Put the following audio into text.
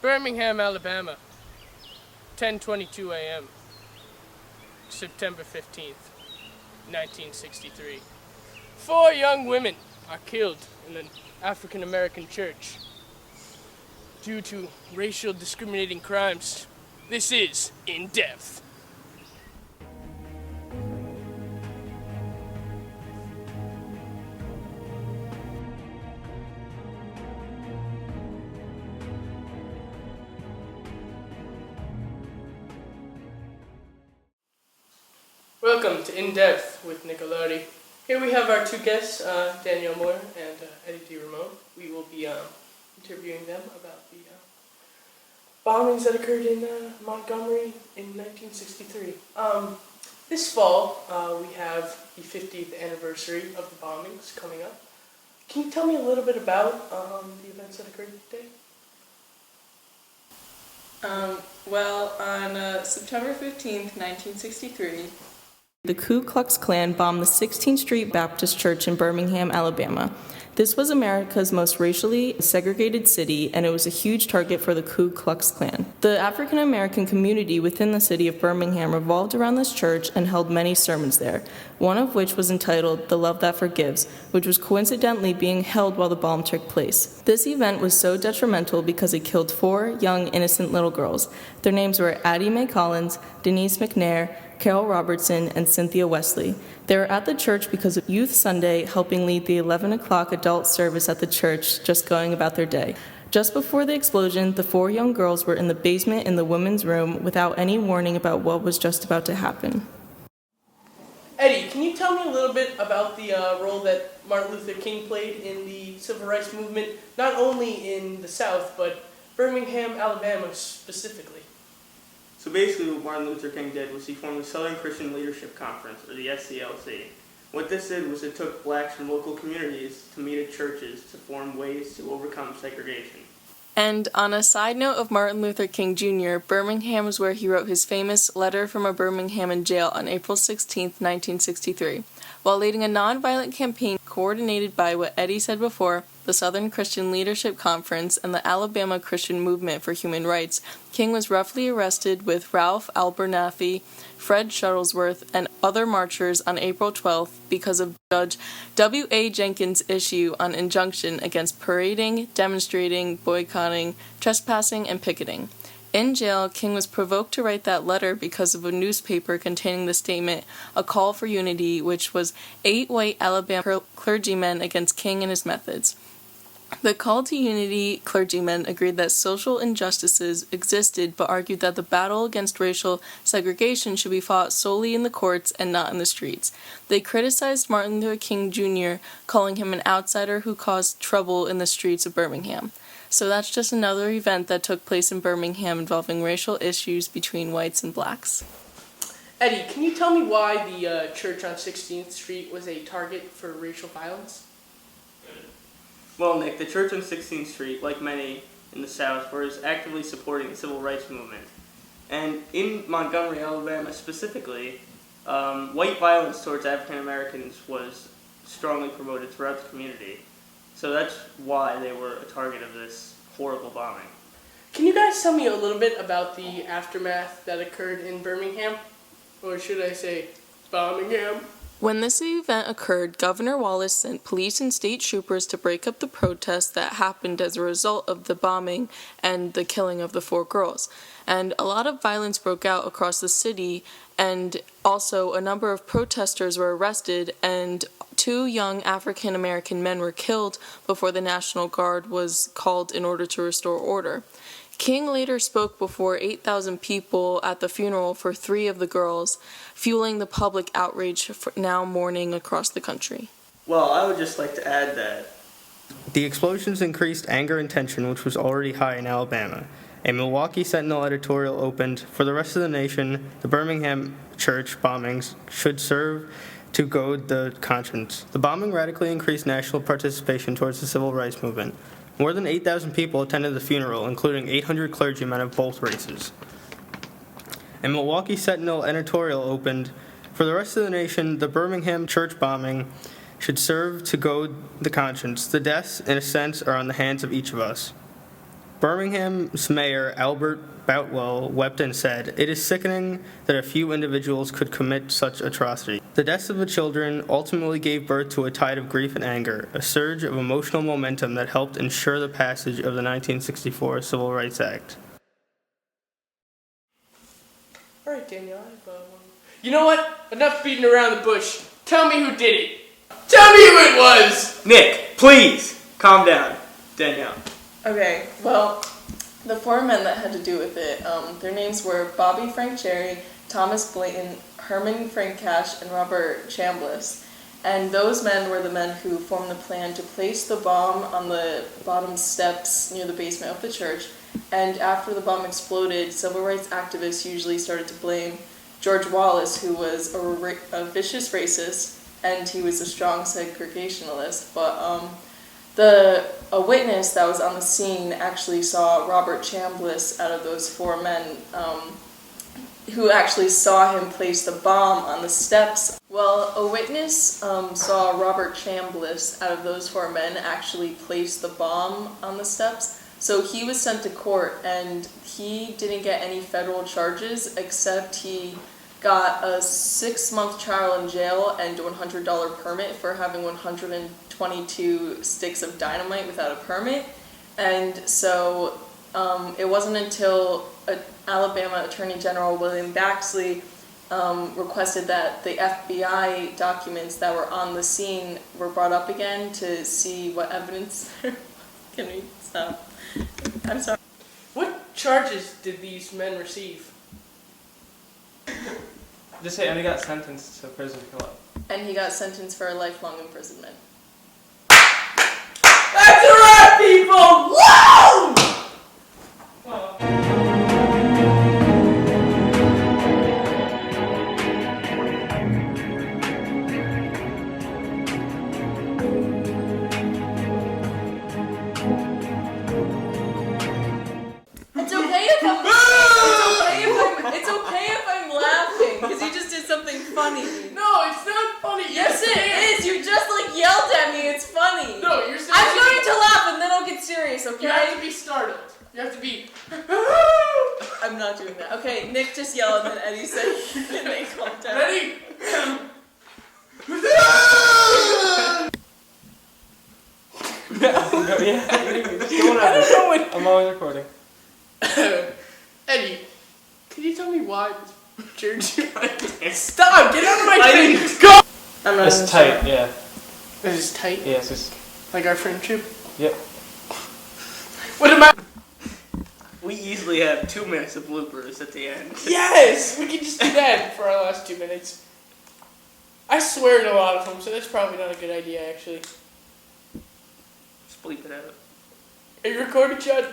Birmingham, Alabama, 10:22 a.m., September 15th, 1963. 4 young women are killed in an African American church due to racial discriminating crimes. This is In Depth. Welcome to In Depth with Nicolati. Here we have our 2 guests, Danielle Moore and Eddie D. Ramone. We will be interviewing them about the bombings that occurred in Montgomery in 1963. This fall, we have the 50th anniversary of the bombings coming up. Can you tell me a little bit about the events that occurred today? On September 15th, 1963, the Ku Klux Klan bombed the 16th Street Baptist Church in Birmingham, Alabama. This was America's most racially segregated city, and it was a huge target for the Ku Klux Klan. The African American community within the city of Birmingham revolved around this church and held many sermons there, one of which was entitled The Love That Forgives, which was coincidentally being held while the bomb took place. This event was so detrimental because it killed 4 young, innocent little girls. Their names were Addie Mae Collins, Denise McNair, Carol Robertson, and Cynthia Wesley. They were at the church because of Youth Sunday, helping lead the 11 o'clock adult service at the church, just going about their day. Just before the explosion, the 4 young girls were in the basement in the women's room without any warning about what was just about to happen. Eddie, can you tell me a little bit about the role that Martin Luther King played in the civil rights movement, not only in the South, but Birmingham, Alabama specifically? So basically what Martin Luther King did was he formed the Southern Christian Leadership Conference, or the SCLC. What this did was it took blacks from local communities to meet at churches to form ways to overcome segregation. And on a side note of Martin Luther King Jr., Birmingham is where he wrote his famous Letter from a Birmingham Jail on April 16, 1963. While leading a nonviolent campaign coordinated by what Eddie said before, the Southern Christian Leadership Conference and the Alabama Christian Movement for Human Rights, King was roughly arrested with Ralph Abernathy, Fred Shuttlesworth, and other marchers on April 12th because of Judge W.A. Jenkins' issue on injunction against parading, demonstrating, boycotting, trespassing, and picketing. In jail, King was provoked to write that letter because of a newspaper containing the statement, A Call for Unity, which was 8 white Alabama clergymen against King and his methods. The Call to Unity clergymen agreed that social injustices existed but argued that the battle against racial segregation should be fought solely in the courts and not in the streets. They criticized Martin Luther King Jr., calling him an outsider who caused trouble in the streets of Birmingham. So that's just another event that took place in Birmingham involving racial issues between whites and blacks. Eddie, can you tell me why the church on 16th Street was a target for racial violence? Well, Nick, the church on 16th Street, like many in the South, was actively supporting the civil rights movement. And in Montgomery, Alabama specifically, white violence towards African Americans was strongly promoted throughout the community. So that's why they were a target of this horrible bombing. Can you guys tell me a little bit about the aftermath that occurred in Birmingham? Or should I say, Birmingham? When this event occurred, Governor Wallace sent police and state troopers to break up the protests that happened as a result of the bombing and the killing of the 4 girls. And a lot of violence broke out across the city, and also a number of protesters were arrested, and 2 young African American men were killed before the National Guard was called in order to restore order. King later spoke before 8,000 people at the funeral for 3 of the girls, fueling the public outrage for now mourning across the country. Well, I would just like to add that the explosions increased anger and tension, which was already high in Alabama. A Milwaukee Sentinel editorial opened, "For the rest of the nation, the Birmingham church bombings should serve to goad the conscience." The bombing radically increased national participation towards the civil rights movement. More than 8,000 people attended the funeral, including 800 clergymen of both races. A Milwaukee Sentinel editorial opened, "For the rest of the nation, the Birmingham church bombing should serve to goad the conscience. The deaths, in a sense, are on the hands of each of us." Birmingham's mayor, Albert Boutwell, wept and said, "It is sickening that a few individuals could commit such atrocity." The deaths of the children ultimately gave birth to a tide of grief and anger, a surge of emotional momentum that helped ensure the passage of the 1964 Civil Rights Act. All right, Danielle. You know what? Enough beating around the bush. Tell me who did it. Tell me who it was. Nick, please calm down. Danielle. Okay, well, the four men that had to do with it, their names were Bobby Frank Cherry, Thomas Blayton, Herman Frank Cash, and Robert Chambliss. And those men were the men who formed the plan to place the bomb on the bottom steps near the basement of the church. And after the bomb exploded, civil rights activists usually started to blame George Wallace, who was a vicious racist, and he was a strong segregationalist. But a witness that was on the scene actually saw Robert Chambliss out of those four men, who actually saw him place the bomb on the steps. Well, a witness saw Robert Chambliss out of those four men actually place the bomb on the steps. So he was sent to court, and he didn't get any federal charges, except he got a 6-month trial in jail and a $100 permit for having 122 sticks of dynamite without a permit. And so it wasn't until Alabama Attorney General William Baxley requested that the FBI documents that were on the scene were brought up again to see what evidence. Can we stop? I'm sorry. What charges did these men receive? Just say, and he got sentenced to prison for what? And he got sentenced for a lifelong imprisonment. That's a wrap, people! Woo! It's okay if I'm laughing, because you just did something funny. No, it's not funny. Yes, it is. You just yelled at me. It's funny. No, you're saying I'm going to laugh and then I'll get serious, okay? You have to be startled. You have to be. I'm not doing that. Okay, Nick just yelled and then Eddie said, and they calm down. Ready? Just go on. I'm always recording. Eddie, can you tell me why this jersey? Stop! Get out of my face! Go! I'm not. It's tight, yeah. It is tight? Yeah, it's just. Like our friendship? Yep. What am I? We easily have 2 minutes of bloopers at the end. Yes! We can just do that for our last 2 minutes. I swear in a lot of them, so that's probably not a good idea, actually. Just bleep it out. Are you recording, Chad?